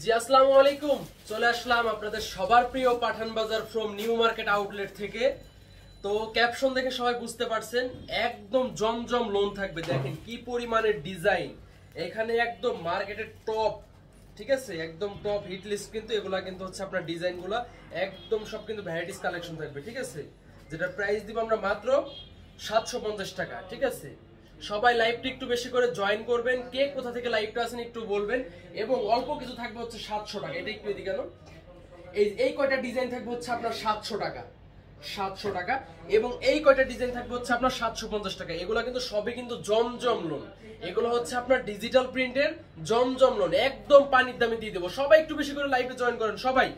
জি আসসালামু আলাইকুম। চলে আসলাম আপনাদের সবার প্রিয় পাঠান বাজার ফ্রম নিউ মার্কেট আউটলেট থেকে। তো ক্যাপশন দেখে সবাই বুঝতে পারছেন একদম জমজম লোন থাকবে। দেখেন কি পরিমাণের ডিজাইন এখানে, একদম মার্কেটের টপ, ঠিক আছে, একদম টপ হিট লিস্ট। কিন্তু এগুলা কিন্তু হচ্ছে আপনার ডিজাইনগুলো একদম সব কিন্তু ভ্যারাইটিস কালেকশন থাকবে, ঠিক আছে, যেটা প্রাইস দিব আমরা মাত্র 750 টাকা, ঠিক আছে। সবাই লাইভটা একটু বেশি করে জয়েন করবেন, কে কোথা থেকে লাইভটা আছেন একটু বলবেন, এবং অল্প কিছু থাকবে হচ্ছে 700 টাকা। এটা একটু এদিকে আনো। এই কয়টা ডিজাইন থাকবে হচ্ছে আপনার 700 টাকা, 700 টাকা, এবং এই কয়টা ডিজাইন থাকবে হচ্ছে আপনার 750 টাকা। এগুলো কিন্তু সবই কিন্তু জমজম লোন, এগুলো হচ্ছে আপনার ডিজিটাল প্রিন্টের জমজম লোন, একদম পানির দামে দিয়ে দেবো। সবাই একটু বেশি করে লাইভে জয়েন করেন সবাই।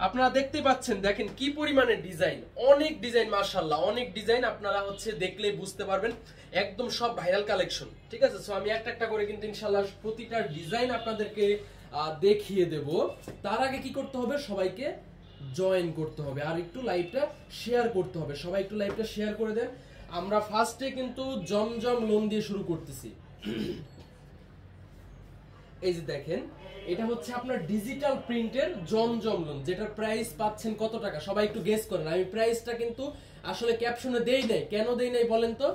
আপনারা দেখতেই পাচ্ছেন, দেখেন কি পরিমাণের ডিজাইন, অনেক ডিজাইন, মাশাআল্লাহ অনেক ডিজাইন। আপনারা হচ্ছে দেখলেই বুঝতে পারবেন একদম সব ভাইরাল কালেকশন, ঠিক আছে। সো আমি একটা একটা করে কিন্তু ইনশাআল্লাহ প্রতিটা ডিজাইন আপনাদেরকে দেখিয়ে দেব। তার আগে কি করতে হবে, সবাইকে জয়েন করতে হবে আর একটু লাইভটা শেয়ার করতে হবে। সবাই একটু লাইভটা শেয়ার করে দেন। আমরা ফার্স্টে কিন্তু জমজম লোন দিয়ে শুরু করতেছি। এই যে দেখেন, এটা হচ্ছে আপনার ডিজিটাল প্রিন্টের জমজম লোন, যেটার প্রাইস পাচ্ছেন কত টাকা সবাই একটু গেস করেন। আমি প্রাইসটা কিন্তু আসলে ক্যাপশনে দেই নাই, কেন দেই নাই বলেন তো?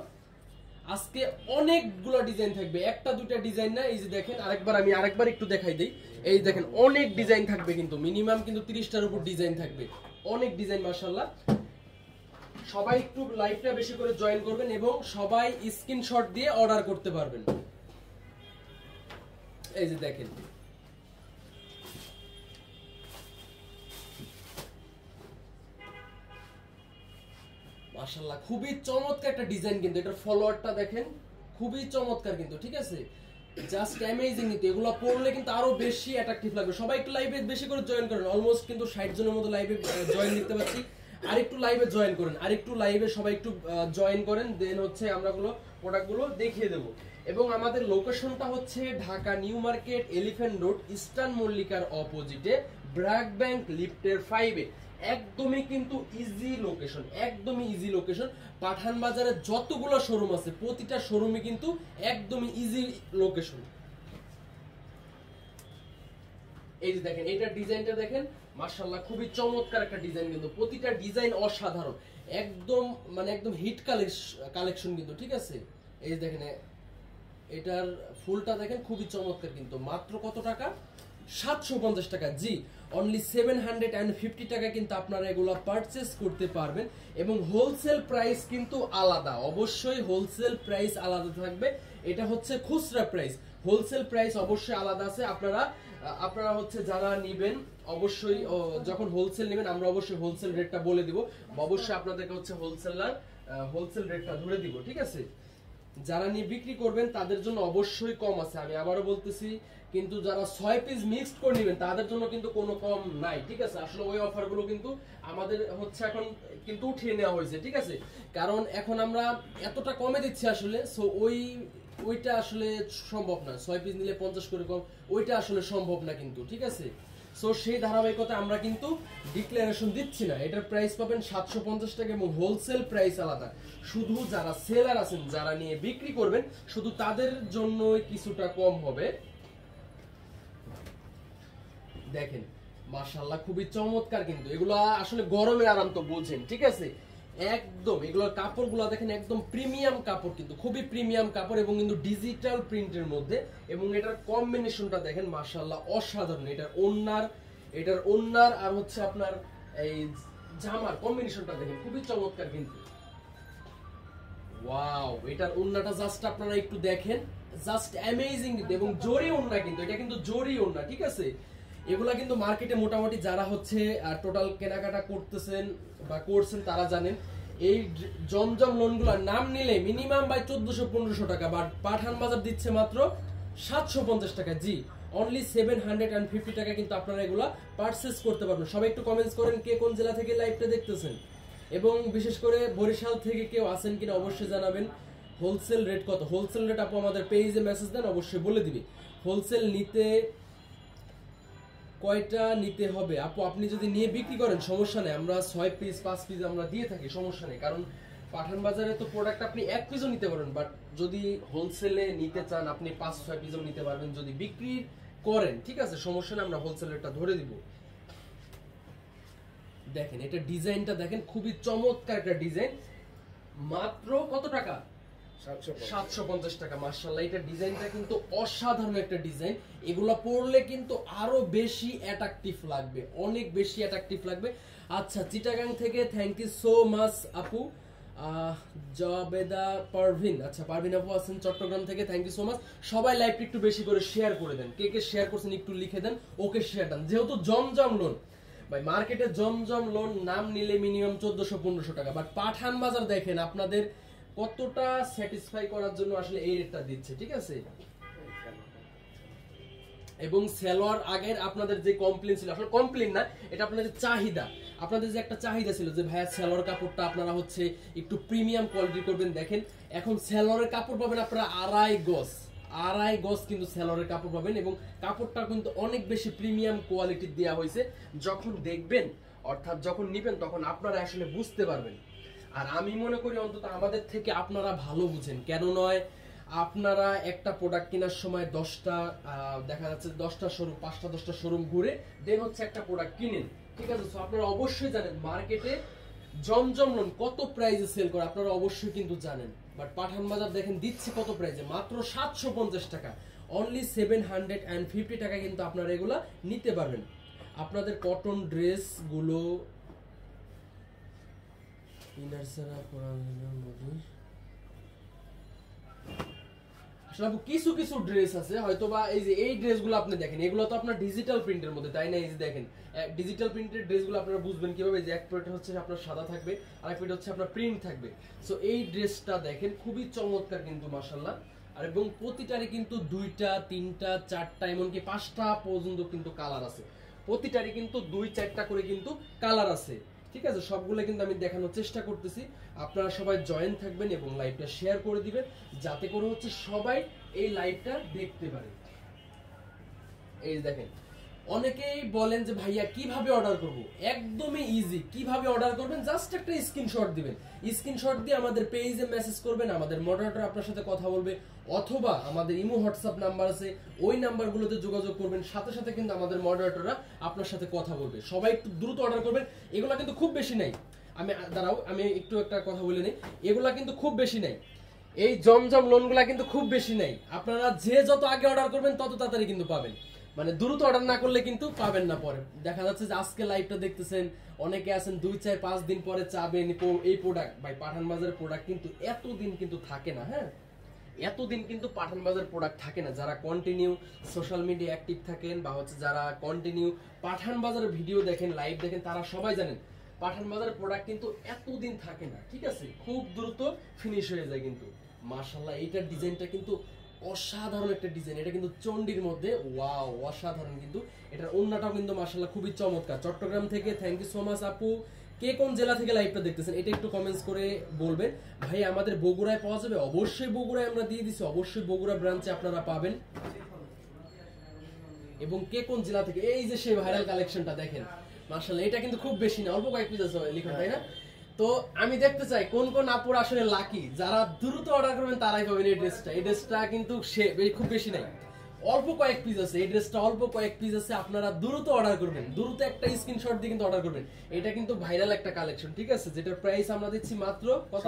আজকে অনেকগুলো ডিজাইন থাকবে, একটা দুটা ডিজাইন না। এই যে দেখেন, আমি আরেকবার একটু দেখাই দেই। এই দেখেন অনেক ডিজাইন থাকবে, কিন্তু মিনিমাম কিন্তু 30টার উপর ডিজাইন থাকবে, অনেক ডিজাইন মাশাআল্লাহ। সবাই একটু লাইভটা বেশি করে জয়েন করবেন এবং সবাই স্ক্রিনশট দিয়ে অর্ডার করতে পারবেন। এই যে দেখেন, মাশাআল্লাহ খুবই চমৎকার একটা ডিজাইন, কিন্তু এটার ফলোয়ারটা দেখেন খুবই চমৎকার কিন্তু, ঠিক আছে, জাস্ট অ্যামেজিং। কিন্তু এগুলো পড়লে কিন্তু আরো বেশি অ্যাট্রাকটিভ লাগবে। সবাই একটু লাইভে বেশি করে জয়েন করেন, অলমোস্ট কিন্তু 60 জনের মতো লাইভে জয়েন দেখতে পাচ্ছি। আর একটু লাইভে জয়েন করেন, আর একটু লাইভে সবাই একটু জয়েন করেন, দেন হচ্ছে আমরা প্রোডাক্টগুলো দেখিয়ে দেবো। এবং আমাদের লোকেশনটা হচ্ছে ঢাকা নিউ মার্কেট, এলিফ্যান্ট রোড, ইস্টার্ন মল্লিকার অপোজিটে, ব্র্যাক ব্যাংক লিফটের 5-এ। একদমই কিন্তু ইজি লোকেশন, একদমই ইজি লোকেশন। পাঠান বাজারে যতগুলো শোরুম আছে প্রতিটা শোরুমে কিন্তু একদমই ইজি লোকেশন। এই যে দেখেন, এটা ডিজাইনটা দেখেন, মাশাআল্লাহ খুবই চমৎকার একটা ডিজাইন, কিন্তু প্রতিটা ডিজাইন অসাধারণ, একদম মানে একদম হিট কালেকশন কিন্তু, ঠিক আছে। এই যে দেখেন, এটার ফুলটা দেখেন খুবই চমৎকার, কিন্তু মাত্র কত টাকা? 750 টাকা। জি, অনলি 750 টাকা কিন্তু আপনারা এগুলো পারচেজ করতে পারবেন। এবং হোলসেল প্রাইস কিন্তু আলাদা, অবশ্যই হোলসেল প্রাইস আলাদা থাকবে। এটা হচ্ছে খুচরা প্রাইস, হোলসেল প্রাইস অবশ্যই আলাদা আছে। আপনারা হচ্ছে যারা নিবেন অবশ্যই, যখন হোলসেল নেবেন আমরা অবশ্যই হোলসেল রেটটা বলে দিব, অবশ্যই আপনাদেরকে হচ্ছে হোলসেল রেটটা ধরে দিব, ঠিক আছে। যারা নিয়ে বিক্রি করবেন তাদের জন্য অবশ্যই কম আছে, আমি আবারও বলতেছি। কিন্তু যারা 6 পিস মিক্সড করে নেবেন তাদের জন্য কিন্তু কোনো কম নাই, ঠিক আছে। আসলে ওই অফারগুলো কিন্তু আমাদের হচ্ছে এখন কিন্তু উঠিয়ে নেওয়া হয়েছে, ঠিক আছে, কারণ এখন আমরা এতটা কমে দিচ্ছি আসলে। সো ওইটা আসলে সম্ভব না, 6 পিস নিলে 50 করে কম, ওইটা আসলে সম্ভব না কিন্তু, ঠিক আছে। সো সেই ধারাবাহিকতা আমরা কিন্তু ডিক্লারেশন দিচ্ছি না। এটার প্রাইস পাবেন 750 টাকা এবং হোলসেল প্রাইস আলাদা। শুধু যারা সেলার আছেন, যারা নিয়ে বিক্রি করবেন, শুধু তাদের জন্য কিছুটা কম হবে। দেখেন মাশাআল্লাহ খুবই চমৎকার, কিন্তু এগুলো আসলে গরমের আরাম তো বুঝেন, ঠিক আছে। একদম এগুলোর কাপড়গুলো দেখেন একদম প্রিমিয়াম কাপড়, কিন্তু খুবই প্রিমিয়াম কাপড়, এবং কিন্তু ডিজিটাল প্রিন্টের মধ্যে। এবং এটার কম্বিনেশনটা দেখেন মাশাআল্লাহ অসাধারণ। এটার ওন্নার আর হচ্ছে আপনার এই জামার কম্বিনেশনটা দেখেন খুবই চমৎকার কিন্তু। ওয়াও, এটার ওন্নাটা জাস্ট আপনারা একটু দেখেন, জাস্ট অ্যামেজিং। এবং জরি ওন্না, কিন্তু এটা কিন্তু জরি ওন্না, ঠিক আছে। এগুলা কিন্তু মার্কেটে মোটামুটি যারা হচ্ছে টোটাল কেনাকাটা করতেছেন বা করছেন তারা জানেন, এই জমজম লোনগুলোর নাম নিলে মিনিমাম বাই 1400-1500 টাকা, বাট পাঠান বাজার দিচ্ছে মাত্র 750 টাকা। জি, অনলি 750 টাকা কিন্তু আপনারা এগুলা পারচেজ করতে পারবেন। সবাই একটু কমেন্টস করেন কে কোন জেলা থেকে লাইভটা দেখতেছেন, এবং বিশেষ করে বরিশাল থেকে কেউ আছেন কিনা অবশ্যই জানাবেন। হোলসেল রেট কত? হোলসেল রেট আপু আমাদের পেজে মেসেজ দেন, অবশ্যই বলে দিবি। হোলসেল নিতে কয়টা নিতে হবে আপু? আপনি যদি নিয়ে বিক্রি করেন সমস্যা নেই, আমরা 6 পিস 5 পিস আমরা দিয়ে থাকি, সমস্যা নেই। কারণ পাঠান বাজারে তো প্রোডাক্ট আপনি 1 পিসও নিতে পারেন, বাট যদি হোলসেলে নিতে চান আপনি 5-6 পিসও নিতে পারবেন। যদি বিক্রির করেন, ঠিক আছে, সমস্যা না, আমরা হোলসেল রেটটা ধরে দিব। দেখেন এটা ডিজাইনটা দেখেন, খুবই চমৎকার একটা ডিজাইন, মাত্র কত টাকা? 750 টাকা। মাশাআল্লাহ, এটা ডিজাইনটা কিন্তু অসাধারণ একটা ডিজাইন। এগুলা পরলে কিন্তু আরো বেশি অ্যাট্রাকটিভ লাগবে, অনেক বেশি অ্যাট্রাকটিভ লাগবে। আচ্ছা, চিটাগাং থেকে থ্যাংক ইউ সো মাচ আপু। জবেদা পারভিন, আচ্ছা পারভিন আপু আছেন চট্টগ্রাম থেকে, থ্যাংক ইউ সো মাচ। সবাই লাইভটা একটু বেশি করে শেয়ার করে দেন, কে কে শেয়ার করছেন একটু লিখে দেন, ওকে শেয়ার দেন। যেহেতু জমজম লোন ভাই, মার্কেটে জমজম লোন নাম নিলে মিনিমাম 1400-1500 টাকা, বাট পাঠান বাজার দেখেন আপনাদের কতটা স্যাটিসফাই করার জন্য আসলে এই রেটটা দিচ্ছে, ঠিক আছে। এবং সেলোয়ার আগের আপনাদের যে কমপ্লেন ছিল, আসলে কমপ্লেন না, এটা আপনাদের চাহিদা, আপনাদের যে একটা চাহিদা ছিল যে ভাইয়া সেলোয়ার কাপড়টা আপনারা হচ্ছে একটু প্রিমিয়াম কোয়ালিটি করবেন। দেখেন এখন সেলোয়ারের কাপড় পাবেন আপনারা 2.5 গজ কিন্তু সেলোয়ারের কাপড় পাবেন, এবং কাপড়টা কিন্তু অনেক বেশি প্রিমিয়াম কোয়ালিটির দেওয়া হয়েছে। যখন দেখবেন অর্থাৎ যখন নিবেন তখন আপনারা আসলে বুঝতে পারবেন। আর আমি মনে করি অন্তত আমাদের থেকে আপনারা ভালো বুঝেন, কেন নয়, আপনারা একটা প্রোডাক্ট কেনার সময় 10টা দেখা যাচ্ছে 10টা শোরুম, 5টা 10টা শোরুম ঘুরে দেন হচ্ছে একটা প্রোডাক্ট কিনেন, ঠিক আছে। সো আপনারা অবশ্যই জানেন মার্কেটে জমজম লোন কত প্রাইসে সেল করে, আপনারা অবশ্যই কিন্তু জানেন। বাট পাঠান বাজার দেখেন দিচ্ছে কত প্রাইসে, মাত্র 750 টাকা, অনলি 750 টাকা কিন্তু আপনারা এগুলা নিতে পারবেন। আপনাদের কটন ড্রেস গুলো কিছু কিছু ড্রেস আছে হয়তোবা, এই যে এই ড্রেসগুলো আপনি দেখেন, এগুলো তো আপনার ডিজিটাল প্রিন্টের মধ্যে, তাই না। এই যে দেখেন ডিজিটাল প্রিন্টের ড্রেসগুলো আপনারা বুঝবেন কিভাবে, যে এক প্লেট হচ্ছে আপনার সাদা থাকবে আর এক প্লেট হচ্ছে আপনার প্রিন্ট থাকবে। সো এই ড্রেসটা দেখেন খুবই চমৎকার কিন্তু মাশাআল্লাহ। আর এবং প্রতিটারই কিন্তু 2টা 3টা 4টা এমনকি 5টা পর্যন্ত কিন্তু কালার আছে, প্রতিটারই কিন্তু 2-4টা করে কিন্তু কালার আছে, ঠিক আছে। সবগুলো কিন্তু আমি দেখানোর চেষ্টা করতেছি, আপনারা সবাই জয়েন থাকবেন এবং লাইভটা শেয়ার করে দিবেন, যাতে করে হচ্ছে সবাই এই লাইভটা দেখতে পারে। এই দেখেন অনেকেই বলেন যে ভাইয়া কিভাবে অর্ডার করব, একদমই ইজি। কিভাবে অর্ডার করবেন, জাস্ট একটা স্ক্রিনশট দিবেন, স্ক্রিনশট দিয়ে আমাদের পেজে মেসেজ করবেন, আমাদের মডারেটর আপনার সাথে কথা বলবে, অথবা আমাদের ইমো হোয়াটসঅ্যাপ নাম্বার আছে, ওই নাম্বারগুলোতে যোগাযোগ করবেন, সাথে সাথে কিন্তু আমাদের মডারেটররা আপনার সাথে কথা বলবে। সবাই একটু দ্রুত অর্ডার করবেন, এগুলা কিন্তু খুব বেশি নাই। আমি একটু একটা কথা বলে নিই, এগুলা কিন্তু খুব বেশি নাই, এই জমজম লোনগুলা কিন্তু খুব বেশি নাই। আপনারা যে যত আগে অর্ডার করবেন তত তাড়াতাড়ি কিন্তু পাবেন, মানে দ্রুত অর্ডার না করলে কিন্তু পাবেন না। পরে দেখা যাচ্ছে যে আজকে লাইভটা দেখতেছেন, অনেকে আছেন 2-4-5 দিন পরে চাবেন এই প্রোডাক্ট। ভাই পাঠান বাজারের প্রোডাক্ট কিন্তু এতদিন কিন্তু থাকে না, হ্যাঁ, এতদিন কিন্তু পাঠান বাজার প্রোডাক্ট থাকে না। যারা কন্টিনিউ সোশ্যাল মিডিয়া অ্যাক্টিভ থাকেন বা হচ্ছে যারা কন্টিনিউ পাঠান বাজারের ভিডিও দেখেন, লাইভ দেখেন, তারা সবাই জানেন পাঠান বাজারের প্রোডাক্ট কিন্তু এতদিন থাকে না, ঠিক আছে, খুব দ্রুত ফিনিশ হয়ে যায়। কিন্তু মাশাআল্লাহ এইটার ডিজাইনটা কিন্তু অসাধারণ একটা ডিজাইন, এটা কিন্তু চন্ডির মধ্যে, ওয়াও অসাধারণ। কিন্তু এটার ওন্নাটাও কিন্তু মাশাআল্লাহ খুবই চমৎকার। চট্টগ্রাম থেকে থ্যাংক ইউ সো মাচ আপু। কে কোন জেলা থেকে লাইভটা দেখতেছেন এটা একটু কমেন্টস করে বলবেন। ভাই আমাদের বগুড়ায় পাওয়া যাবে, অবশ্যই বগুড়ায় আমরা দিয়ে দিছি, অবশ্যই বগুড়া ব্রাঞ্চে আপনারা পাবেন। এবং কে কোন জেলা থেকে, এই যে সেই ভাইরাল কালেকশনটা দেখেন মাশাআল্লাহ, এটা কিন্তু খুব বেশি না, অল্প কয়েক পিস আছে লিখুন, তাই না। তো আমি দেখতে চাই কোন কোন আপুর আসলে লাকি, যারা দ্রুত অর্ডার করবেন তারাই পাবেন এই ড্রেসটা। এই ড্রেসটা কিন্তু খুব বেশি নাই, অল্প কয়েক পিস আছে, এই ড্রেসটা অল্প কয়েক পিস আছে, আপনারা দ্রুত অর্ডার করবেন, দ্রুত একটা স্ক্রিনশট দিয়ে কিন্তু অর্ডার করবেন। এটা কিন্তু ভাইরাল একটা কালেকশন, ঠিক আছে, যেটার প্রাইস আমরা দিচ্ছি মাত্র কত,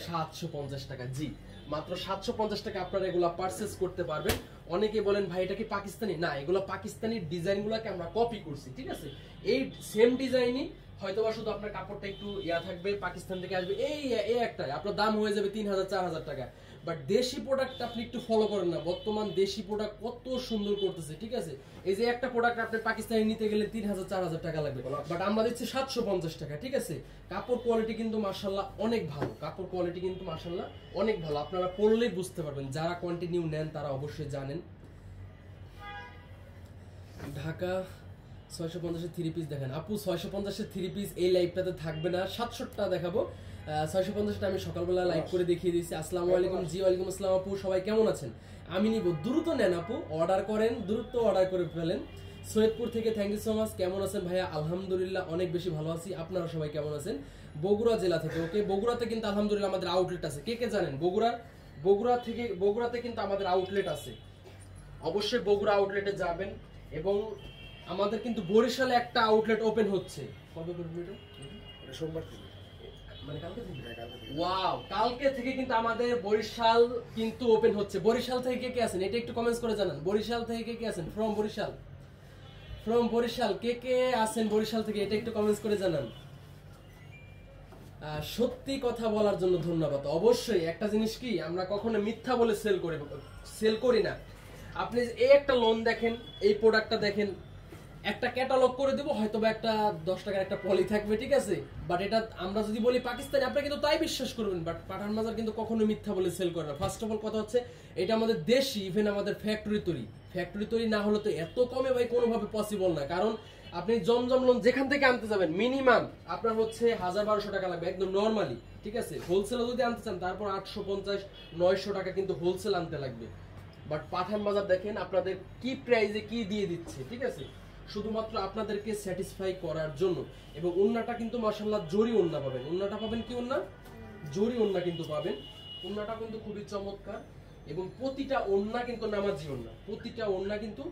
750 টাকা। জি, মাত্র 750 টাকা আপনারা এগুলা পারচেজ করতে পারবেন। অনেকে বলেন ভাই এটা কি পাকিস্তানি, না, এগুলো পাকিস্তানি ডিজাইনগুলোকে আমরা কপি করছি, ঠিক আছে। এই সেম ডিজাইনই হয়তোবা শুধু আপনার কাপড়টা একটু থাকবে, পাকিস্তান থেকে আসবে, এই একটা আপনার দাম হয়ে যাবে 3000-4000 টাকা। বাট দেশি প্রোডাক্ট আপনি একটু ফলো করেন না, বর্তমান দেশি প্রোডাক্ট কত সুন্দর করতেছে, ঠিক আছে। এই যে একটা প্রোডাক্ট আপনি পাকিস্তানি নিতে গেলে 3000-4000 টাকা লাগবে, বাট আমরা দিচ্ছি 750 টাকা, ঠিক আছে। কাপড় কোয়ালিটি কিন্তু মাশাআল্লাহ অনেক ভালো, কাপড় কোয়ালিটি কিন্তু মাশাআল্লাহ অনেক ভালো, আপনারা পরলেই বুঝতে পারবেন, যারা কন্টিনিউ নেন তারা অবশ্যই জানেন। ঢাকা 650-এর 3 পিস দেখেন আপু, 650-এর 3 পিস এই লাইভটাতে থাকবে না, 700টা দেখাবো। 650টা আমি সকালবেলা লাইভ করে দেখিয়ে দিয়েছি। আসসালামু আলাইকুম। জি ওয়ালাইকুম আসসালাম আপু, সবাই কেমন আছেন? আমি নিব, দ্রুত নেন আপু, অর্ডার করেন, দ্রুত অর্ডার করে ফেলেন। সৈয়দপুর থেকে থ্যাংক ইউ সো মাচ। কেমন আছেন ভাইয়া? আলহামদুলিল্লাহ অনেক বেশি ভালো আছি, আপনারা সবাই কেমন আছেন? বগুড়া জেলা থেকে, ওকে, বগুড়াতে কিন্তু আলহামদুলিল্লাহ আমাদের আউটলেট আছে। কে কে জানেন বগুড়াতে কিন্তু আমাদের আউটলেট আছে। অবশ্যই বগুড়া আউটলেটে যাবেন। এবং আমাদের কিন্তু বরিশালে একটা আউটলেট ওপেন হচ্ছে, কবে করবে এটা? সোমবার থেকে, মানে কালকে থেকে? ওয়াও, কালকে থেকে কিন্তু আমাদের বরিশাল কিন্তু ওপেন হচ্ছে। বরিশাল থেকে কে কে আছেন এটা একটু কমেন্টস করে জানান। বরিশাল থেকে কে কে আছেন? ফ্রম বরিশাল, ফ্রম বরিশাল কে কে আছেন বরিশাল থেকে এটা একটু কমেন্টস করে জানান। সত্যি কথা বলার জন্য ধন্যবাদ। অবশ্যই একটা জিনিস কি, আমরা কখনো মিথ্যা বলে সেল করি না। আপনি এই একটা লোন দেখেন, এই প্রোডাক্টটা দেখেন, একটা ক্যাটালগ করে দেবো, হয়তো বা একটা 10 টাকার একটা পলি থাকবে, ঠিক আছে, বাট এটা আমরা যদি বলি পাকিস্তানি, আপনি কিন্তু তাই বিশ্বাস করবেন। বাট পাঠান বাজার কিন্তু কখনো মিথ্যা বলে সেল করে না। ফার্স্ট অফ অল কথা হচ্ছে এটা আমাদের দেশি, ইভেন আমাদের ফ্যাক্টরি তৈরি না হলে তো এত কমে ভাই কোনোভাবে পসিবল না। কারণ আপনি জমজম লোন যেখান থেকে আনতে যাবেন মিনিমাম আপনার হচ্ছে 1000-1200 টাকা লাগবে একদম নর্মালি, ঠিক আছে। হোলসেলে যদি আনতে চান তারপর 850-900 টাকা কিন্তু হোলসেল আনতে লাগবে। বাট পাঠান বাজার দেখেন আপনাদের কি প্রাইসে কি দিয়ে দিচ্ছে, ঠিক আছে, শুধুমাত্র আপনাদেরকে স্যাটিসফাই করার জন্য। এবং ওন্নাটা কিন্তু মাশাআল্লাহ জরি ওন্না পাবেন। ওন্নাটা পাবেন কি ওন্না? জরি ওন্না কিন্তু পাবেন। ওন্নাটা কিন্তু খুবই চমৎকার এবং প্রতিটা ওন্না কিন্তু নামাজি ওন্না, প্রতিটা ওন্না কিন্তু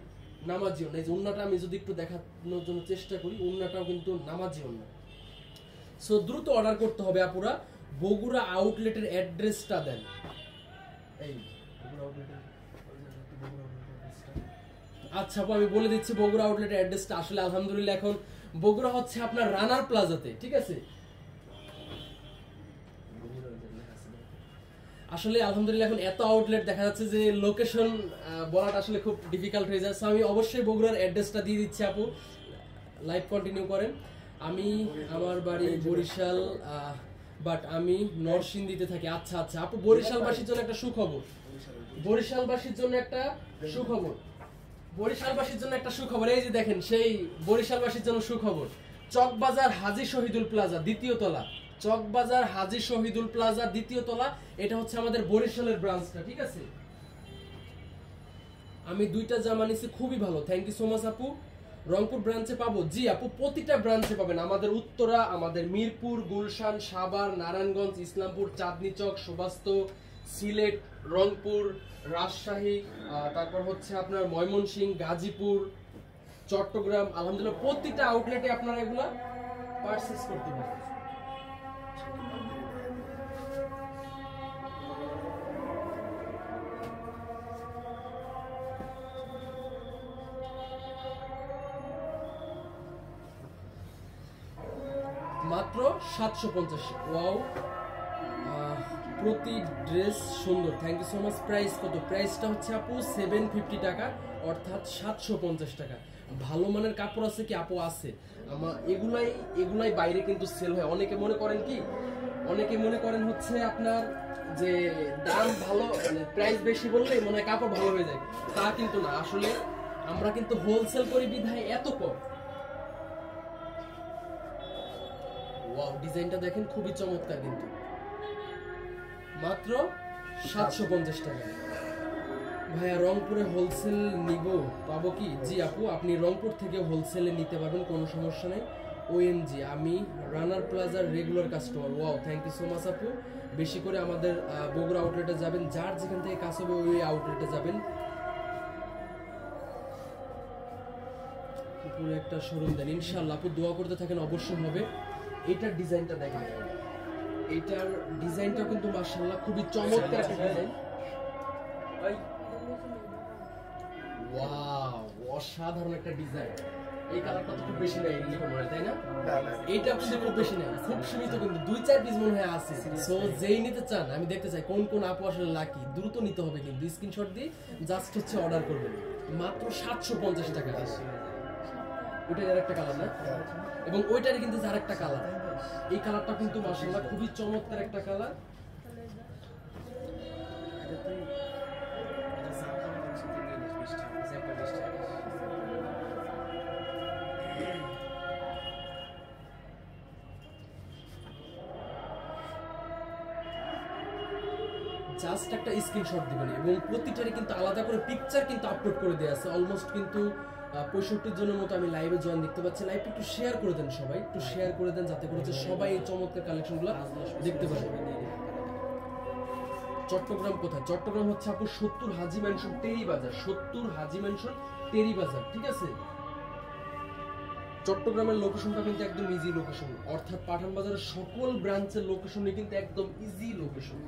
নামাজি ওন্না। এই যে ওন্নাটা আমি যদি একটু দেখানোর জন্য চেষ্টা করি, ওন্নাটাও কিন্তু নামাজি ওন্না। সো দ্রুত অর্ডার করতে হবে আপুরা। বগুড়া আউটলেটের অ্যাড্রেসটা দেন। এই বগুড়া আউটলেটের, আচ্ছা আপু আমি বলে দিচ্ছি বগুড়া আউটলেটের অ্যাড্রেসটা। আসলে আলহামদুলিল্লাহ এখন বগুড়া হচ্ছে আপনার রানার প্লাজাতে, ঠিক আছে। আসলে আলহামদুলিল্লাহ এখন এত আউটলেট দেখা যাচ্ছে যে লোকেশন বলাটা আসলে খুব ডিফিকাল্ট হয়ে যায়। আমি অবশ্যই বগুড়ার অ্যাড্রেসটা দিয়ে দিচ্ছি আপু, লাইভ কন্টিনিউ করেন। আমি আমার বাড়ি বরিশাল, বাট আমি নরসিংদীতে থাকি। আচ্ছা আচ্ছা আপু, বরিশালবাসীর জন্য একটা সুখবর, বরিশালবাসীর জন্য একটা সুখবর, বরিশালবাসীর জন্য একটা সুখবর। এই যে দেখেন সেই বরিশালবাসীর জন্য সুখবর। চকবাজার হাজী শহীদুল প্লাজা দ্বিতীয় তলা, চকবাজার হাজী শহীদুল প্লাজা দ্বিতীয় তলা, এটা হচ্ছে আমাদের বরিশালের ব্রাঞ্চটা, ঠিক আছে। আমি 2টা জামা নিছি, খুবই ভালো, থ্যাংক ইউ সো মাচ আপু। রংপুর ব্রাঞ্চে পাবো? জি আপু, প্রতিটা ব্রাঞ্চে পাবেন। আমাদের উত্তরা, আমাদের মিরপুর, গুলশান, সাভার, নারায়ণগঞ্জ, ইসলামপুর, চাঁদনী চক, সুবাস্ত, সিলেট, রংপুর, রাজশাহী, তারপর হচ্ছে আপনার ময়মনসিংহ, গাজীপুর, চট্টগ্রাম, আলহামদুলিল্লাহ প্রতিটা আউটলেটে আপনারা এগুলা পারচেজ করতে পারেন। মাত্র 750। ওয়াও, প্রতি ড্রেস সুন্দর, thank you so much. Price কত? প্রাইসটা হচ্ছে আপু 750 টাকা, অর্থাৎ 750 টাকা। ভালো মানের কাপড় আছে কি আপু? আছে। আমার এগুলাই বাইরে কিন্তু সেল হয়। অনেকে মনে করেন কি, অনেকে মনে করেন হচ্ছে আপনার যে দাম ভালো, মানে প্রাইস বেশি বললেই মনে হয় কাপড় ভালো হয়ে যায়, তা কিন্তু না। আসলে আমরা কিন্তু হোলসেল করি বিধায় এত কম। ওয়াও, ডিজাইনটা দেখেন খুবই চমৎকার, কিন্তু মাত্র 750 টাকা। ভাইয়া রংপুরে হোলসেল নিব, পাবো কি? জি আপু, আপনি রংপুর থেকে হোলসেলে নিতে পারবেন, কোনো সমস্যা নেই। ওএমজি, আমি রানার প্লাজার regular customer. Wow, thank you so much আপু। বেশি করে আমাদের বগুড়া আউটলেটে যাবেন, যার যেখান থেকে কাজ হবে ওই আউটলেটে যাবেন। পুরো একটা শোরুম দেন ইনশাআল্লাহ আপু, দোয়া করতে থাকেন, অবশ্যই হবে। এটার ডিজাইনটা দেখেন, এটার ডিজাইনটা কিন্তু মাশাআল্লাহ খুবই চমৎকার একটা ডিজাইন। ওয়াও, অসাধারণ একটা ডিজাইন। এই কালারটা তো খুব বেশি নাই মনে হয়, তাই না? এইটা কিন্তু খুব বেশি নাই, খুব সীমিত, কিন্তু 2-4 পিস মনে হয় আছে। সো যেই নিতে চান, আমি দেখতে চাই কোন কোন আপু আসলে লাকি, দ্রুত নিতে হবে, কিন্তু স্ক্রিনশট দিয়ে জাস্ট হচ্ছে অর্ডার করবেন। মাত্র 750 টাকা। ওইটার আরেকটা কালার না, এবং ওইটারই কিন্তু আরেকটা কালার। এই কালারটা কিন্তু মাশাআল্লাহ খুবই চমৎকার একটা কালার। জাস্ট একটা স্ক্রিনশট দিবেন এবং প্রতিটারই কিন্তু আলাদা করে পিকচার কিন্তু আপলোড করে দেওয়া আছে। অলমোস্ট কিন্তু 65 জনের মতো আমি লাইভে জয়েন দেখতে পাচ্ছি। লাইভটা একটু শেয়ার করে দেন, সবাই একটু শেয়ার করে দেন, যাতে করে সবাই এই চমৎকার কালেকশনগুলো দেখতে পারে। চট্টগ্রাম কোথায়? চট্টগ্রাম হচ্ছে আপু 70 হাজী ম্যানশন টেরি বাজার, 70 হাজী ম্যানশন টেরি বাজার, ঠিক আছে? চট্টগ্রামের লোকেশনটা কিন্তু একদম ইজি লোকেশন, অর্থাৎ পাঠান বাজারের সকল ব্রাঞ্চের লোকেশনই কিন্তু একদম ইজি লোকেশন।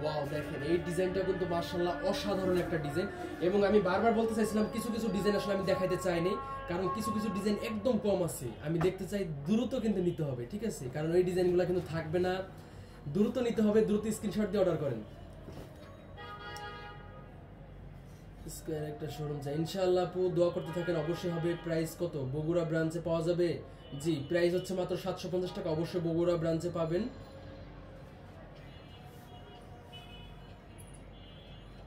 ওয়াও, দেখেন এই ডিজাইনটা কিন্তু মাশাআল্লাহ অসাধারণ একটা ডিজাইন। এবং আমি বারবার বলতে চাইছিলাম কিছু কিছু ডিজাইন আসলে আমি দেখাইতে চাইনি, কারণ কিছু কিছু ডিজাইন একদম কম আছে, আমি দেখতে চাই দ্রুত কিন্তু নিতে হবে, ঠিক আছে? কারণ এই ডিজাইনগুলো কিন্তু থাকবে না, দ্রুত নিতে হবে, দ্রুত স্ক্রিনশট দিয়ে অর্ডার করেন। স্কয়ার একটা শোরুম চাই ইনশাআল্লাহ আপু, দোয়া করতে থাকেন, অবশ্যই হবে। প্রাইস কত? বগুড়া ব্রাঞ্চে পাওয়া যাবে? জি, প্রাইস হচ্ছে মাত্র 750 টাকা, অবশ্যই বগুড়া ব্রাঞ্চে পাবেন।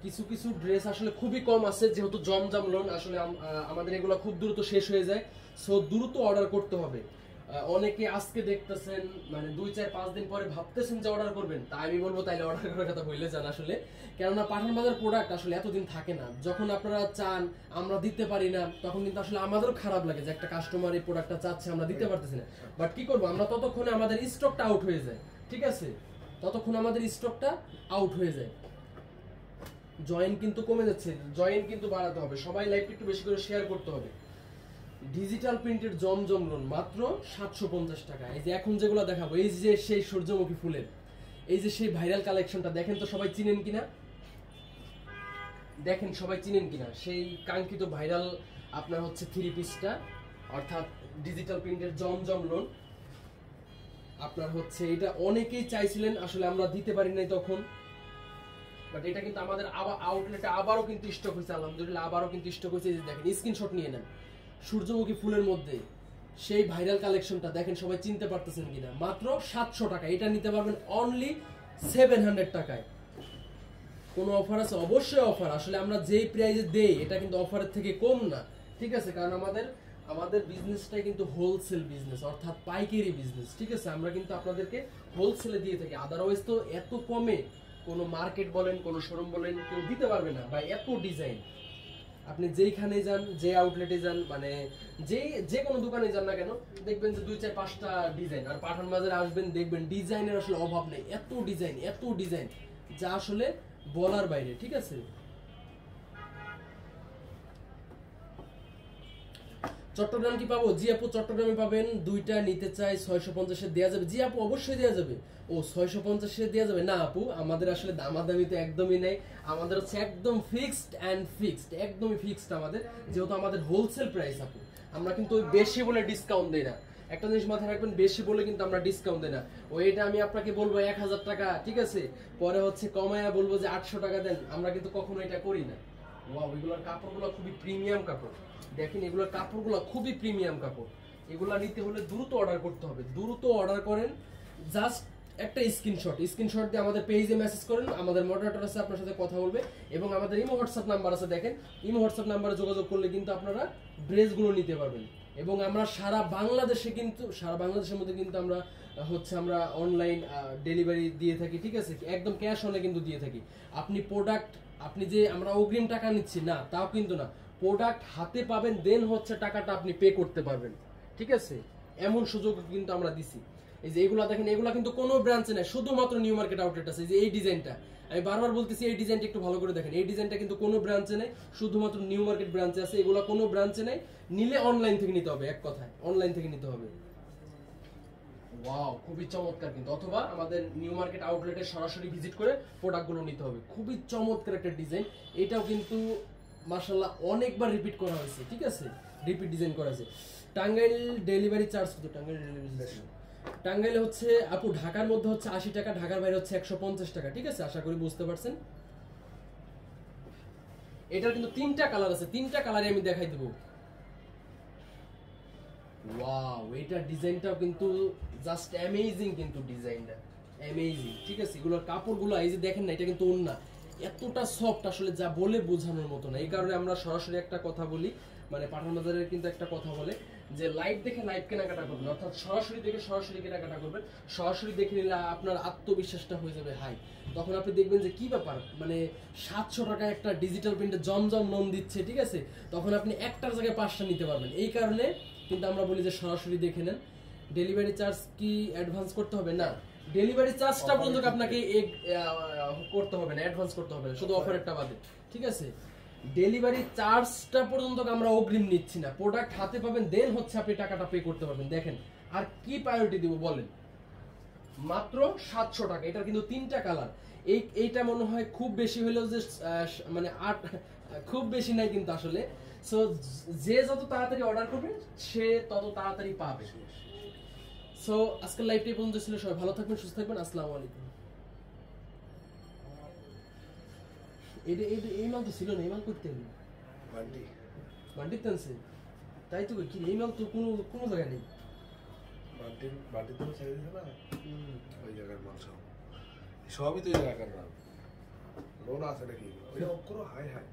কিছু কিছু ড্রেস আসলে খুবই কম আছে, যেহেতু জমজম লোন আসলে আমাদের এগুলো খুব দ্রুত শেষ হয়ে যায়, সো দ্রুত অর্ডার করতে হবে। অনেকে আজকে দেখতেছেন, মানে 2-4-5 দিন পরে ভাবতেছেন যে অর্ডার করবেন, তা আমি বলবো তাইলে অর্ডার করার কথা বললে যান আসলে, কেননা পাঠান বাজার প্রোডাক্ট আসলে এতদিন থাকে না। যখন আপনারা চান আমরা দিতে পারি না, তখন কিন্তু আসলে আমাদেরও খারাপ লাগে যে একটা কাস্টমার এই প্রোডাক্টটা চাচ্ছে আমরা দিতে পারতেছি না। বাট কি করবো আমরা, ততক্ষণে আমাদের স্টকটা আউট হয়ে যায়, ঠিক আছে? ততক্ষণ আমাদের স্টকটা আউট হয়ে যায়। জয়েন কিন্তু কমে যাচ্ছে, জয়েন কিন্তু বাড়াতে হবে, সবাই লাইভটা একটু বেশি করে শেয়ার করতে হবে। ডিজিটাল প্রিন্টের জমজম লোন মাত্র 750 টাকা। এই যে এখন যেগুলো দেখাবো, এই যে সেই সূর্যমুখী ফুলের, এই যে সেই ভাইরাল কালেকশনটা দেখেন তো সবাই চিনেন কিনা, দেখেন সবাই চিনেন কিনা সেই কাঙ্ক্ষিত ভাইরাল আপনার হচ্ছে 3 পিসটা, অর্থাৎ ডিজিটাল প্রিন্টের জমজম লোন। আপনার হচ্ছে এটা অনেকেই চাইছিলেন, আসলে আমরা দিতে পারি নাই তখন, বাট এটা কিন্তু আমাদের আবার আউটলেটে আবারও কিন্তু স্টক হয়েছে, আলহামদুলিল্লাহ আবারও কিন্তু স্টক হয়েছে। দেখেন স্ক্রিনশট নিয়ে নেন, সূর্যমুখী ফুলের মধ্যে সেই ভাইরাল কালেকশনটা দেখেন সবাই চিনতে পারতেছেন কিনা, মাত্র 700 টাকা। এটা নিতে পারবেন অনলি 700 টাকায়। কোনো অফার আছে? অবশ্যই অফার, আসলে আমরা যেই প্রাইসে দেই এটা কিন্তু অফারের থেকে কম না, ঠিক আছে? কারণ আমাদের বিজনেসটাই কিন্তু হোলসেল বিজনেস, অর্থাৎ পাইকারি বিজনেস, ঠিক আছে? আমরা কিন্তু আপনাদেরকে হোলসেলে দিয়ে থাকি, আদারওয়াইজ তো এত কমে কোনো মার্কেট বলেন, কোনো শোরুম বলেন কেউ দিতে পারবে না। বা এত ডিজাইন, আপনি যেইখানে যান, যে আউটলেটে যান, মানে যে কোনো দোকানে যান না কেন, দেখবেন যে 2-4-5টা ডিজাইন। আর পাঠান বাজারে আসবেন, দেখবেন ডিজাইনের আসলে অভাব নেই, এত ডিজাইন যা আসলে বলার বাইরে, ঠিক আছে? চট্টগ্রাম কি পাবো? জি আপু, চট্টগ্রামে পাবেন। দুইটা নিতে চাই, 650-এ দেওয়া যাবে? জি আপু, অবশ্যই দেওয়া যাবে। ও 650-এ দেওয়া যাবে? না আপু, আমাদের আসলে দামাদামি তো একদমই নেই, আমাদের হচ্ছে একদম ফিক্সড, একদমই ফিক্সড আমাদের, যেহেতু আমাদের হোলসেল প্রাইস আপু। আমরা কিন্তু ওই বেশি বলে ডিসকাউন্ট দেই না, একটা জিনিস মাথায় রাখবেন, বেশি বলে কিন্তু আমরা ডিসকাউন্ট দেই না। ওইটা আমি আপনাকে বলবো 1000 টাকা, ঠিক আছে? পরে হচ্ছে কমায়া বলবো যে 800 টাকা দেন, আমরা কিন্তু কখনো এটা করি না। ওয়াও, এগুলোর কাপড়গুলো খুবই প্রিমিয়াম কাপড়, দেখেন এগুলোর কাপড়গুলো খুবই প্রিমিয়াম কাপড়। এগুলা নিতে হলে দ্রুত অর্ডার করতে হবে, দ্রুত অর্ডার করেন। জাস্ট একটা স্ক্রিনশট দিয়ে আমাদের পেজে মেসেজ করেন, আমাদের মডারেটর আছে আপনার সাথে কথা বলবে, এবং আমাদের ইমো হোয়াটসঅ্যাপ নাম্বার আছে, দেখেন ইমো হোয়াটসঅ্যাপ নাম্বারে যোগাযোগ করলে কিন্তু আপনারা ড্রেসগুলো নিতে পারবেন। এবং আমরা সারা বাংলাদেশের মধ্যে কিন্তু আমরা অনলাইন ডেলিভারি দিয়ে থাকি, ঠিক আছে? একদম ক্যাশ অনে কিন্তু দিয়ে থাকি। আপনি যে আমরা অগ্রিম টাকা নিচ্ছি না, তাও কিন্তু না, প্রোডাক্ট হাতে পাবেন, দেন হচ্ছে টাকাটা আপনি পে করতে পারবেন, ঠিক আছে? এমন সুযোগ কিন্তু আমরা দিছি। এই যে এগুলা দেখেন, এগুলা কিন্তু কোনো ব্রাঞ্চে নাই, শুধুমাত্র নিউ মার্কেট আউটলেট আছে। এই যে এই ডিজাইনটা, আমি বারবার বলতেছি এই ডিজাইনটা একটু ভালো করে দেখেন, এই ডিজাইনটা কিন্তু কোনো ব্রাঞ্চে নাই, শুধুমাত্র নিউ মার্কেট ব্রাঞ্চে আছে। এগুলা কোনো ব্রাঞ্চে নাই, নিলে অনলাইন থেকে নিতে হবে, এক কথায় অনলাইন থেকে নিতে হবে। ওয়াও, খুবই চমৎকার কিন্তু, অথবা আমাদের নিউ মার্কেট আউটলেটে সরাসরি ভিজিট করে প্রোডাক্টগুলো নিতে হবে। খুবই চমৎকার একটা ডিজাইন, এটাও কিন্তু মাশাআল্লাহ অনেকবার রিপিট করা হয়েছে, ঠিক আছে? রিপিট ডিজাইন করা হয়েছে। টাঙ্গাইল ডেলিভারি চার্জ কত? টাঙ্গাইলে হচ্ছে আপু, ঢাকার মধ্যে হচ্ছে 80 টাকা, ঢাকার বাইরে হচ্ছে 150 টাকা, ঠিক আছে? আশা করি বুঝতে পারছেন। এটার কিন্তু 3টা কালার আছে, 3টা কালারে আমি দেখাই দেবো। ওয়াও, এটা ডিজাইনটাও কিন্তু জাস্ট অ্যামেজিং, কিন্তু ডিজাইনটা অ্যামেজিং, ঠিক আছে? এগুলোর কাপড়গুলো এই যে দেখেন না, এটা কিন্তু ওন্না এতটা সফট, আসলে যা বলে বোঝানোর মতো না। এই কারণে আমরা সরাসরি একটা কথা বলি, মানে পাঠান বাজারের কিন্তু একটা কথা বলে যে লাইভ দেখে লাইভ কেনাকাটা করবেন, অর্থাৎ সরাসরি দেখে সরাসরি কেনাকাটা করবেন। সরাসরি দেখে নিলে আপনার আত্মবিশ্বাসটা হয়ে যাবে হাই, তখন আপনি দেখবেন যে কি ব্যাপার, মানে 700 টাকা একটা ডিজিটাল প্রিন্টে জমজম লোন দিচ্ছে, ঠিক আছে? তখন আপনি একটার জায়গায় 5টা নিতে পারবেন। এই কারণে কিন্তু আমরা বলি যে সরাসরি দেখে নেন। ডেলিভারি চার্জ কি অ্যাডভান্স করতে হবে? না, ডেলিভারি চার্জটা পর্যন্ত আপনাকে করতে হবে না, অ্যাডভান্স করতে হবে না, শুধু অফারেরটা বাদে, ঠিক আছে? ডেলিভারি চার্জটা পর্যন্ত আমরা অগ্রিম নিচ্ছি না, প্রোডাক্ট হাতে পাবেন দেন হচ্ছে আপনি টাকাটা পে করতে পারবেন। দেখেন আর কি প্রায়োরিটি দিব বলেন, মাত্র 700 টাকা। এটা কিন্তু 3টা কালার। এইটা মনে হয় খুব বেশি হলেও যে মানে 8, খুব বেশি নাই কিন্তু আসলে। সো যে যত তাড়াতাড়ি অর্ডার করবে সে তত তাড়াতাড়ি পাবে। সো আজকের লাইভটা এই পর্যন্ত ছিল। সবাই ভালো থাকবেন, সুস্থ থাকবেন। আসসালামু আলাইকুম। এই মাল তো ছিল না, এই মাল করতে হবে বান্টি টানছে, তাই তো কি এই মাল তো কোনো জায়গায় নেই। বান্টি তো ছেড়ে দিছে না, ওই জায়গার মাল সবই তো ওই জায়গার মাল। লোন আছে নাকি ওই অক্ষর হাই হাই